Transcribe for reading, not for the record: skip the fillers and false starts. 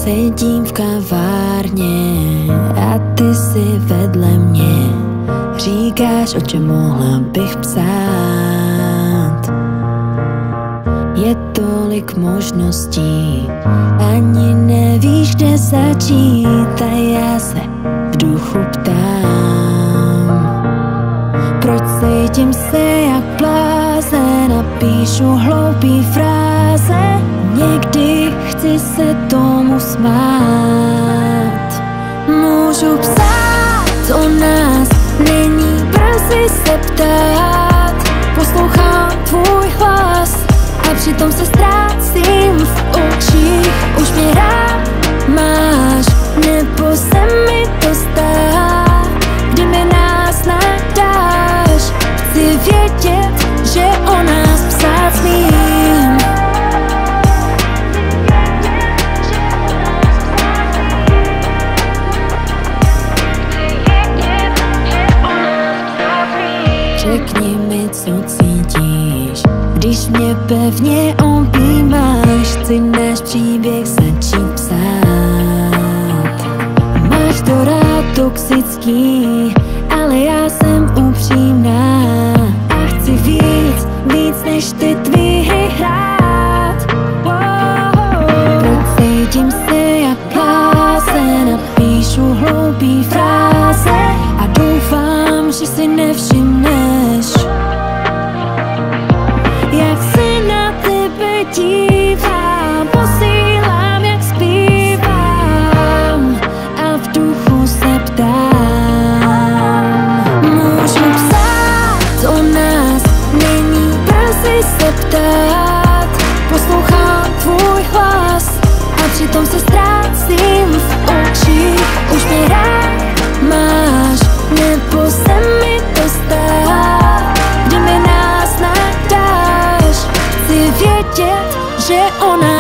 Sedím v kavárně a ty si vedle mě. Říkáš, o čem mohla bych psát. Je tolik možností, ani nevíš, kde začít. A já se v duchu ptám, proč cítím se jak blázen a píšu hloupý fráze. Někdy chci se tomu smát. Můžu psát o nás, není brzy se ptát. Poslouchám tvůj hlas a přitom se ztrácím v očích. Už mě rád máš, nebo se mi to zdá. Kdy mi nás nadáš, chci vědět, že o nás psát smím. Řekni mi, co cítíš, když mě pevně objímáš. Chci náš příběh začít psát. Máš to rád toxický, ale já jsem upřímná a chci víc než ty tvý hry hrát. Proč cítím se jak blázen a píšu hloupý fráze a doufám, že si nevšimneš, jak se na tebe dívám. Posílám, jak zpívám a v duchu se ptám. Můžu psát o nás, není brzy se ptát. Poslouchám tvůj hlas a přitom se ztrácím v očích. Už mě rád máš, nebo se mi to zdá. Kdy mi nás nadáš, chci vědět, že ona